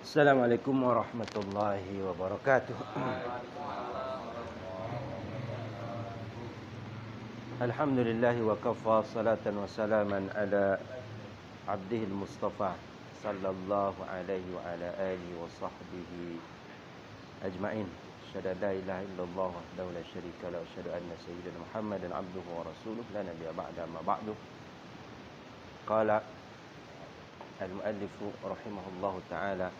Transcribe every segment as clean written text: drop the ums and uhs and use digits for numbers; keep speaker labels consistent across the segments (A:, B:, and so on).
A: Assalamualaikum warahmatullahi wabarakatuh. Alhamdulillah wa kafa salatan wa salaman ala abdihil mustafa sallallahu alaihi wa ala alihi wa sahbihi ajma'in. Asyhadu an la ilaha illallah wahdahu la syarika lahu wa asyhadu anna sayyidina Muhammadan abduhu wa rasuluh la nabiyya ba'da ma ba'du. Qala al-muallifu rahimahullahu ta'ala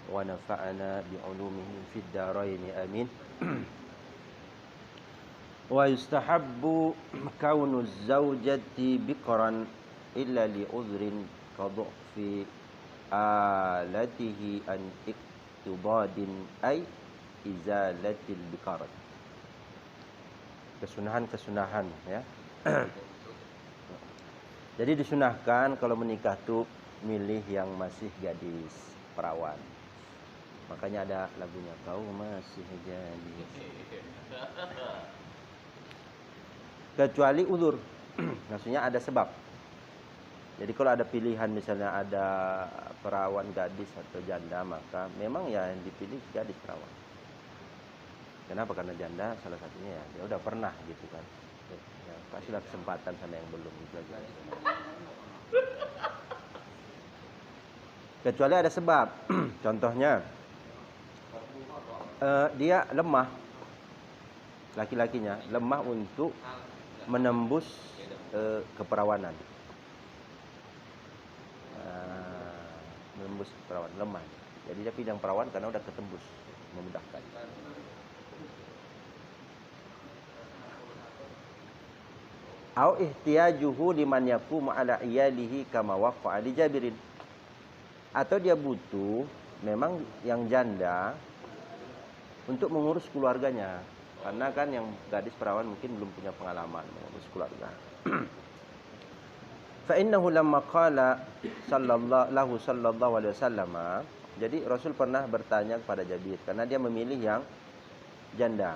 A: wa nafa'ana bi'ulumihi fid dharain amin. Wa yustahabbu kaunu zawjati bikran illa li udhrin ka dhu'fi alatihi an iktibadin ay izalatil bikarat. Kesunahan ya. Jadi disunahkan kalau menikah tuh milih yang masih gadis, perawan. Makanya ada lagunya, kau masih gadis. Kecuali udzur. Maksudnya ada sebab. Jadi kalau ada pilihan, misalnya ada perawan gadis atau janda, maka memang ya yang dipilih gadis perawan. Kenapa? Karena janda salah satunya ya dia udah pernah gitu kan. Ya, kasihlah kesempatan sama yang belum gitu aja. Kecuali ada sebab. Contohnya dia lemah, laki-lakinya lemah untuk menembus keperawanan. Menembus perawan, lemah. Jadi dia pilih yang perawan karena udah ketembus, memudahkan. Au ihtiyajuhu liman yaqumu ala iyalihi kama waqa'a li Jabirin. Atau dia butuh memang yang janda untuk mengurus keluarganya. Karena kan yang gadis perawan mungkin belum punya pengalaman mengurus keluarga. Fa innahu lamma qala sallallahu alaihi wasallam. Jadi Rasul pernah bertanya kepada Jabir karena dia memilih yang janda.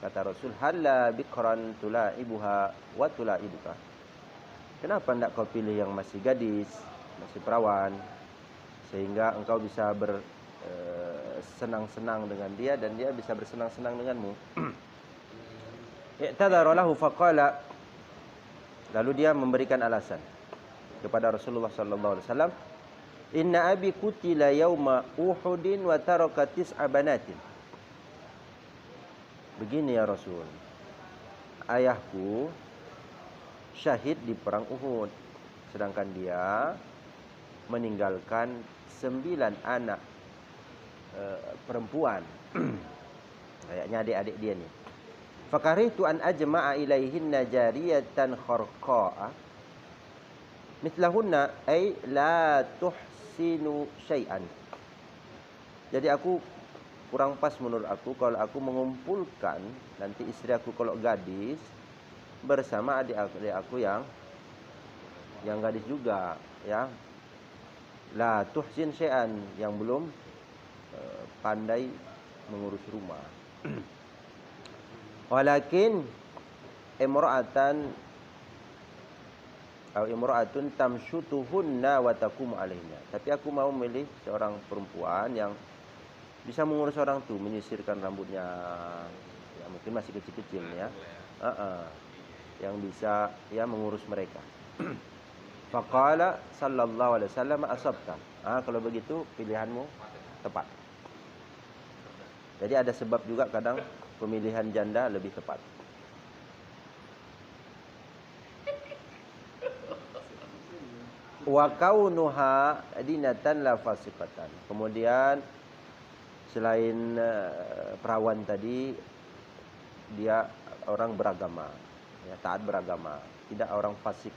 A: Kata Rasul, "Halla bikran tulaibuha wa tulaibuka." Kenapa enggak kau pilih yang masih gadis, masih perawan, sehingga engkau bisa senang-senang dengan dia dan dia bisa bersenang-senang denganmu. I'tadzara lahu faqala, lalu dia memberikan alasan kepada Rasulullah sallallahu alaihi wasallam, "Inna abi qutila yauma Uhudin wa taraka tis'a banatin." Begini ya Rasul, ayahku syahid di perang Uhud, sedangkan dia meninggalkan 9 anak perempuan. Kayaknya adik-adik dia nih. Fakaritu an ajma'a ilaihinna jariyatan kharqa'a mithlahunna ay la tuhsinu syai'an. Jadi aku kurang pas menurut aku kalau aku mengumpulkan nanti istri aku kalau gadis bersama adik-adik aku yang gadis juga ya. La tuhsin syai'an, yang belum pandai mengurus rumah. Walakin imra'atun tamshutuhunna wa taqumu alaihinna. Tapi aku mau memilih seorang perempuan yang bisa mengurus orang tuh, menyisirkan rambutnya. Ya mungkin masih kecil-kecil ya. Yang bisa ya mengurus mereka. Faqala sallallahu alaihi wasallam asabta. Kalau begitu pilihanmu tepat. Jadi ada sebab juga kadang pemilihan janda lebih tepat. Wa kaunuha dinatan la fasiqatan. Kemudian selain perawan tadi, dia orang beragama, ya, taat beragama, tidak orang fasik,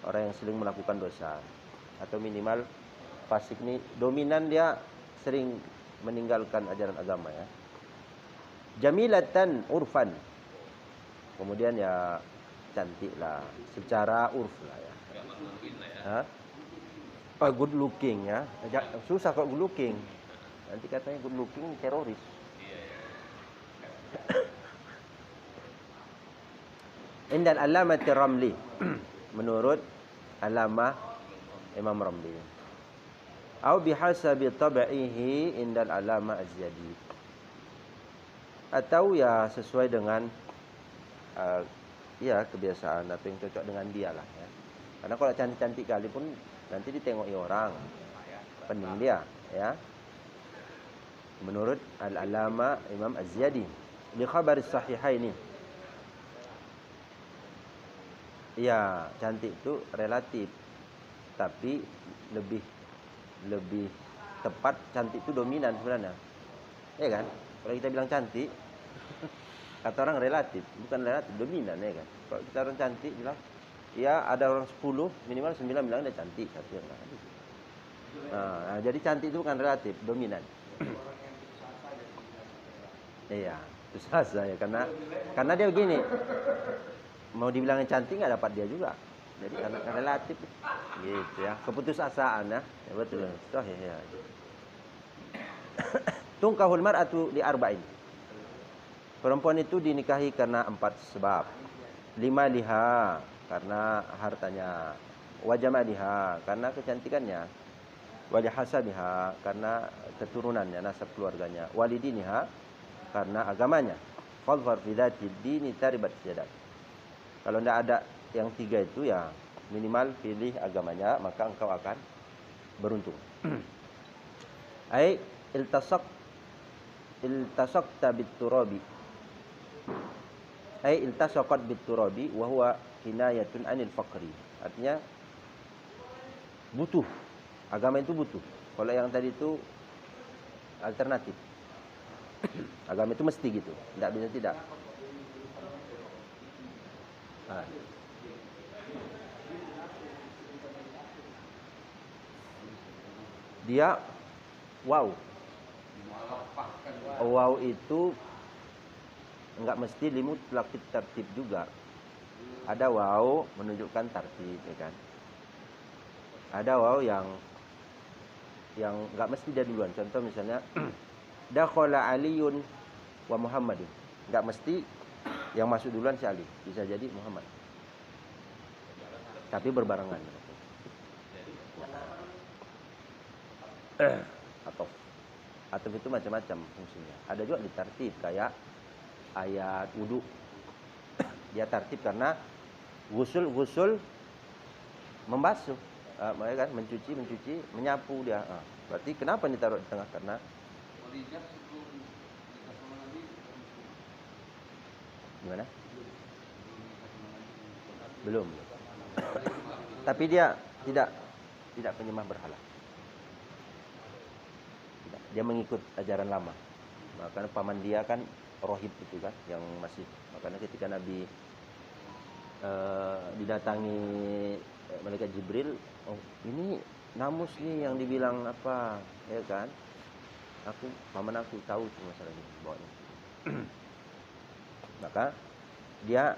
A: orang yang sering melakukan dosa, atau minimal fasik ini dominan dia sering meninggalkan ajaran agama ya. Jamilatan urfan, kemudian ya cantik lah secara urf lah ya. Good looking ya. Susah kok good looking. Nanti katanya good looking teroris. Indal Allamah Ramli, menurut Allamah Imam Ramli. Au bihasabi tab'ihi indal alama azyadi. Atau ya sesuai dengan ya kebiasaan atau yang cocok dengan dia lah ya. Karena kalau cantik-cantik kali pun nanti ditengok orang, pening dia ya. Menurut Al-Alama Imam Az-Zyadi di khabar sahihaini. Ya, cantik itu relatif. Tapi lebih tepat cantik itu dominan sebenarnya. Ya kan? Kalau kita bilang cantik, kata orang relatif, bukan relatif, dominan ya kan. Kalau kita orang cantik bilang, ya ada orang 10, minimal 9 bilang dia cantik, satu yang lain. Nah, jadi cantik itu bukan relatif, dominan. Iya, susah saya karena dia begini. Mau dibilangin cantik nggak dapat dia juga. Jadi karena relatif gitu ya. Keputusasaan ya. Ya betul. Ya. Tungkahul mar'atu li arba'in. Perempuan itu dinikahi karena 4 sebab. 5 liha karena hartanya. Wa jamaliha karena kecantikannya. Wa lihasabiha karena keturunannya, nasab keluarganya. Walidiniha karena agamanya. Fadhfar fi dzati dini taribat yadak. Kalau tidak ada yang 3 itu ya minimal pilih agamanya, maka engkau akan beruntung. Ai iltasaqta bit-turabi. Ai iltasaqat bit-turabi wa huwa kinayatun 'anil faqri. Artinya butuh. Agama itu butuh. Kalau yang tadi itu alternatif. Agama itu mesti gitu, tidak bisa tidak. Dia wow. Wow itu enggak mesti limut lakit tertib juga. Ada wow menunjukkan tertib, ya kan? Ada wow yang enggak mesti dia duluan. Contoh misalnya dakhala Aliyun wa Muhammadun. Enggak mesti yang masuk duluan si Ali, bisa jadi Muhammad. Tapi berbarengan. Atau itu macam-macam fungsinya. Ada juga ditertib kayak ayat wudu. Dia tertib karena gusul membasuh, kan mencuci, menyapu dia. Berarti kenapa ditaruh di tengah? Karena gimana? Belum. Tapi dia tidak penyembah berhala. Tidak. Dia mengikut ajaran lama. Makanya paman dia kan rohib itu kan, yang masih. Makanya ketika Nabi didatangi malaikat Jibril, oh ini namus nih yang dibilang apa, ya kan? Paman aku tahu tuh masalah ini bawanya. Maka dia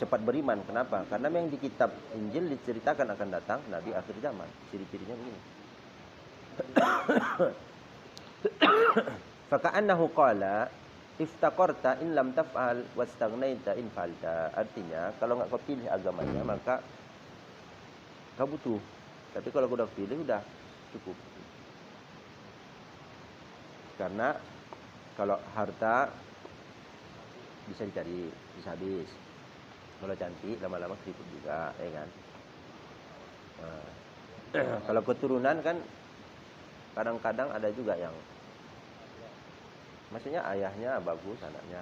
A: cepat beriman. Kenapa? Karena yang di kitab Injil diceritakan akan datang Nabi akhir zaman. Ciri-cirinya begini. Faka'annahu qala iftaqarta in lam taf'al wastaghnaita in falta. Artinya kalau enggak kau pilih agamanya maka kau butuh. Tapi kalau kau udah pilih udah cukup. Karena kalau harta bisa dicari, bisa habis. Kalau cantik lama-lama keriput juga, ya kan? Nah, kalau keturunan kan kadang-kadang ada juga yang maksudnya ayahnya bagus, anaknya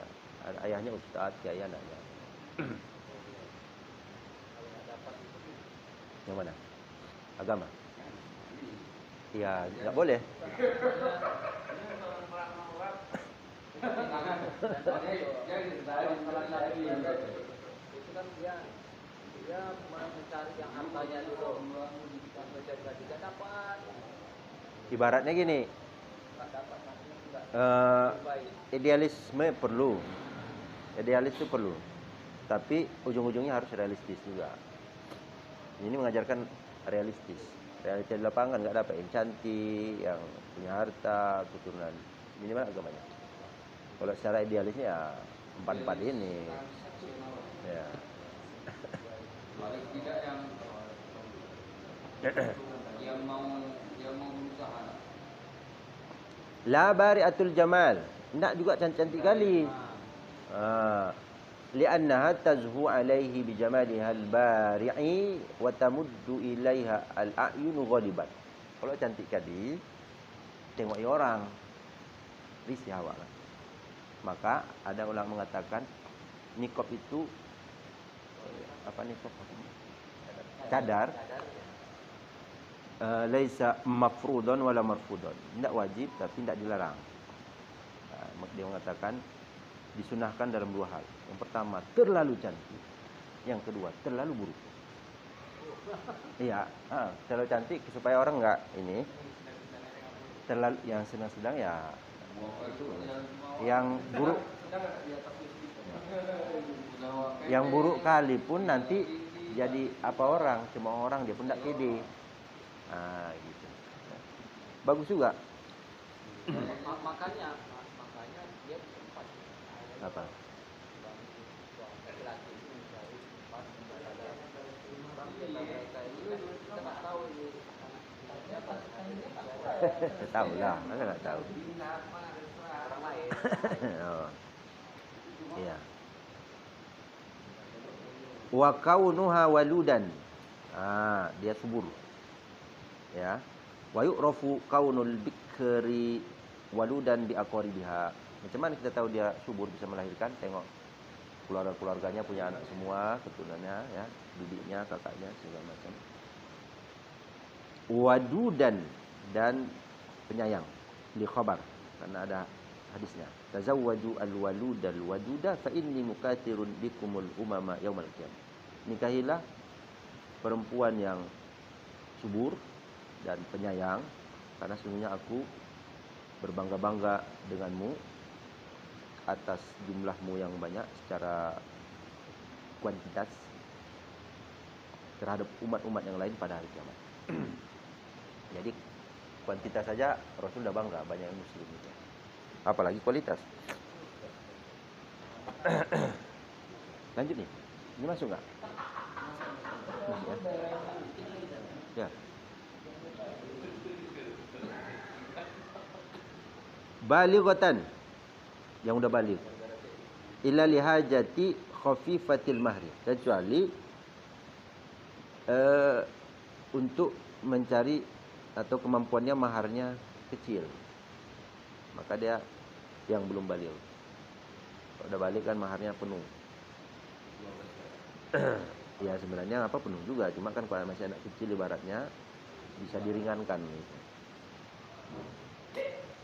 A: ayahnya ustadz, kiai anaknya. Yang mana? Agama. Iya, nggak boleh.
B: Itu kan dia mencari yang hartanya dulu, yang mencari tidak dapat.
A: Ibaratnya gini, idealisme perlu, idealis itu perlu, tapi ujung-ujungnya harus realistis juga. Ini mengajarkan realistis. Realitas di lapangan nggak dapat yang cantik, yang punya harta, keturunan, minimal agamanya. Kalau secara idealisnya ya 4-4 ini. Ya.
B: Paling tidak yang mau
A: La bari'atul jamal. Nak juga cantik kali. Li'annaha tazhu alaihi bi jamaliha al-bari'i wa tamuddu ilaiha al-a'yunu ghaliban. Kalau cantik kali, tengok orang risih awak. Maka ada ulama mengatakan niqab itu apa niqab? Cadar. Laisa mafrudun wala marfudun. Tidak wajib tapi tidak dilarang. Dia mengatakan disunahkan dalam dua hal. Yang pertama, terlalu cantik. Yang kedua, terlalu buruk. Iya, terlalu cantik supaya orang enggak ini. Terlalu yang sedang-sedang ya itu. Yang buruk yang buruk kali pun nanti jadi apa orang, cuma orang dia pun enggak pede. Gitu. Bagus juga.
B: Makanya dia sempat
A: Apa?
B: laki-laki itu mencari tempat ada orang mereka ini kan kita nggak tahu ini siapa
A: Tahu lah, saya nggak tahu.
B: orang lain.
A: Oh. Iya. Wa kaunuha waludan. Dia subur. Ya. Wa yu'rafu kaunul bikri waludan bi aqaribiha. Macam mana kita tahu dia subur bisa melahirkan? Tengok keluarga-keluarganya punya anak semua, keturunannya ya, bibiknya, kakaknya segala macam. Wadudan dan penyayang li khabar karena ada hadisnya. Tazawwaju al-waludal waduda fa inni mukatirun bikumul umama yaumal qiyamah. Nikahilah perempuan yang subur dan penyayang karena sesungguhnya aku berbangga-bangga denganmu atas jumlahmu yang banyak secara kuantitas terhadap umat-umat yang lain pada hari kiamat. Jadi kuantitas saja Rasul sudah bangga banyak yang muslim itu. Apalagi kualitas. Lanjut nih. Ini masuk enggak? Masuk ya. Balighatan yang udah balik. Illa lihajati khafifatil mahri. Kecuali untuk mencari atau kemampuannya maharnya kecil. Maka dia yang belum balik. Kalau udah balik kan maharnya penuh. Ya sebenarnya apa penuh juga, cuma kan kalau masih anak kecil ibaratnya bisa diringankan gitu.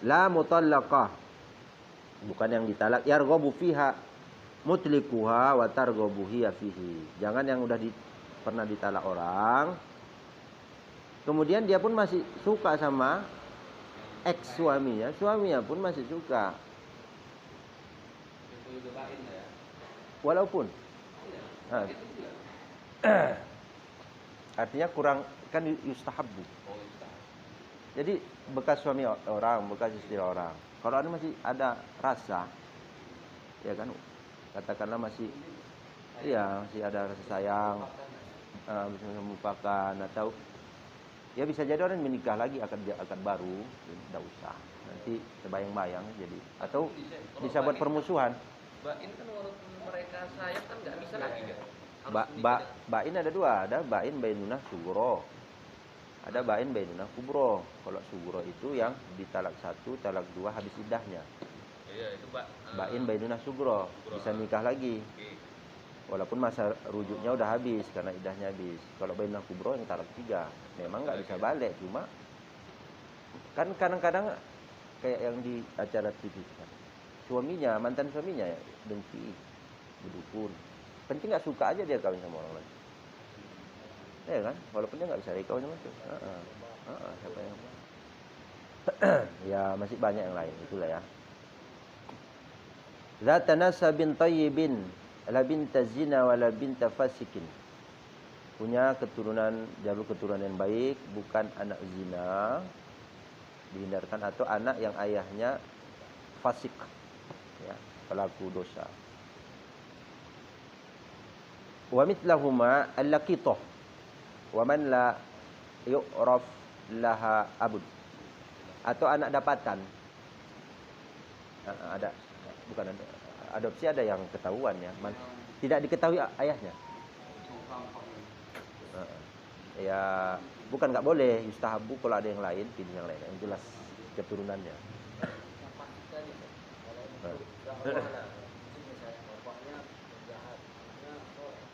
A: La mutallaqah, bukan yang ditalak. Yarghabu fiha mutlikuha wa targhabu hiya fihi. Jangan yang udah pernah ditalak orang, kemudian dia pun masih suka sama ex suaminya, suaminya pun masih suka. Walaupun artinya kurang kan yustahabbu. Jadi bekas suami orang, bekas istri orang. Kalau ada masih ada rasa, ya kan, katakanlah masih ada rasa sayang, bisa melupakan atau ya bisa jadi orang menikah lagi akan baru, tidak usah. Nanti terbayang-bayang jadi atau bisa buat permusuhan.
B: Bain kan walaupun mereka sayang kan nggak bisa lagi kan.
A: Bain ada dua, ada bain bainunah sugro, ada bain bainunah kubro. Kalau sugro itu yang ditalak 1, talak 2 habis iddahnya.
B: Iya itu
A: Bain bainunah sugro, bisa nikah lagi. Walaupun masa rujuknya udah habis karena iddahnya habis. Kalau bainunah kubro yang talak 3, memang nggak bisa balik, cuma kan kadang-kadang kayak yang di acara TV kan. Suaminya, mantan suaminya ya, dengki, berdukun. Penting nggak suka aja dia kawin sama orang lain. Ya kan? Walaupun dia nggak bisa kawin sama itu. Siapa yang ya masih banyak yang lain itulah ya. La tanasabin tayyibin la binta zina wa la binta fasikin. Punya keturunan, jalur keturunan yang baik, bukan anak zina, dihindarkan, atau anak yang ayahnya fasik, ya, pelaku dosa. Wa mithlahuma al-laqitah wa man la yu'raf laha abud, atau anak dapatan Ada, bukan ada. Adopsi ada yang ketahuan ya. Tidak diketahui ayahnya. Ya, bukan nggak boleh. Yustahabu kalau ada yang lain, pilih yang lain. Yang jelas keturunannya.
B: Yang pasti tadi, kalau itu nggak mana? Misalnya bapaknya penjahat, anaknya orang.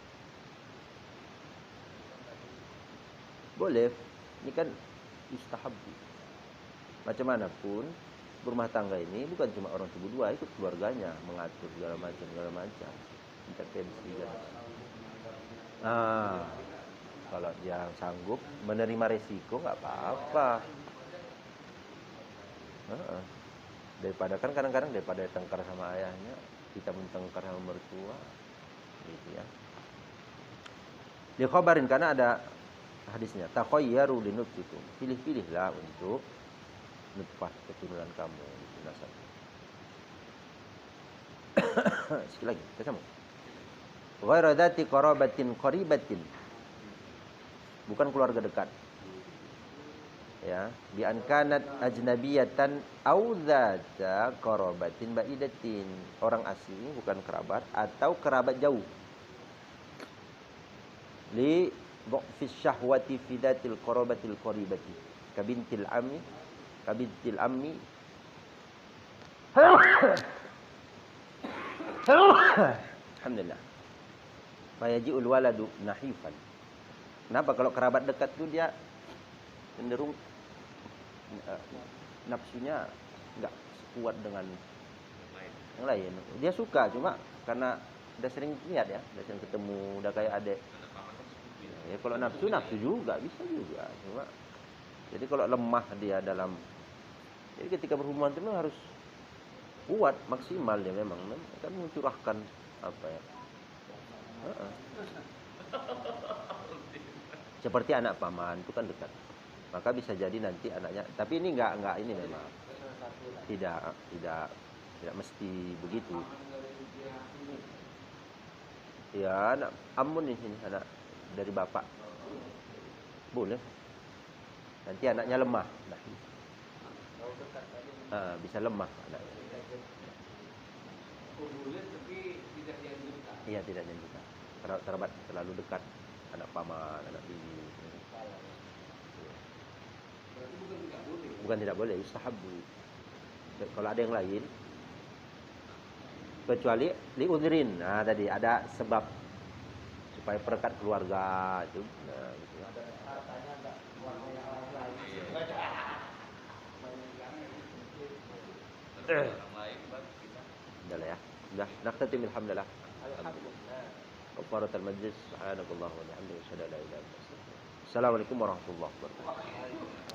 A: Boleh. Ini kan yustahabu. Macam mana pun berumah tangga ini bukan cuma orang tubuh dua, ikut keluarganya mengatur segala macam, intervensi kan. Kalau dia sanggup menerima resiko nggak apa-apa. Daripada kan kadang-kadang daripada tengkar sama ayahnya, kita mentengkar sama mertua, gitu ya. Dia khabarin karena ada hadisnya, takhayyaru linutfikum, pilih-pilihlah untuk nutfah keturunan kamu, gitu nasab. Sekali lagi, kita sambung. Ghairu dzati qarabatin qaribatin. Bukan keluarga dekat. Ya, bi an kanat ajnabiyatan au dzata qarabatin ba'idatin. Orang asing bukan kerabat atau kerabat jauh. Li dhafis syahwati fi dzatil qarabatil qaribati. Kabintil ammi alhamdulillah. Fayaji'ul waladu nahifan. Kenapa? Kalau kerabat dekat itu dia cenderung nafsunya enggak sekuat dengan yang lain. Dia suka cuma karena udah sering lihat ya, udah sering ketemu, udah kayak adik. Ya kalau nafsu juga bisa juga. Cuma jadi kalau lemah dia dalam, jadi ketika berhubungan itu memang harus kuat maksimal ya, memang kan mencurahkan apa ya. Seperti anak paman itu kan dekat, maka bisa jadi nanti anaknya. Tapi ini enggak ini memang tidak mesti begitu. Ya anak amun di sini, anak dari bapak boleh. Nanti anaknya lemah, bisa lemah anaknya. Iya, tidak dianjurkan. Kerabat terlalu dekat, anak paman, anak bibi. Bukan tidak boleh, yustahabu. Kalau ada yang lain, kecuali liudrin. Nah, tadi ada sebab supaya perekat keluarga itu. Nah, gitu. Udah lah ya. Udah, naktatim alhamdulillah. Kafaratul majlis. Subhanakallahumma wa bihamdika asyhadu an la ilaha illa anta astaghfiruka wa atubu ilaik. Assalamualaikum warahmatullahi wabarakatuh.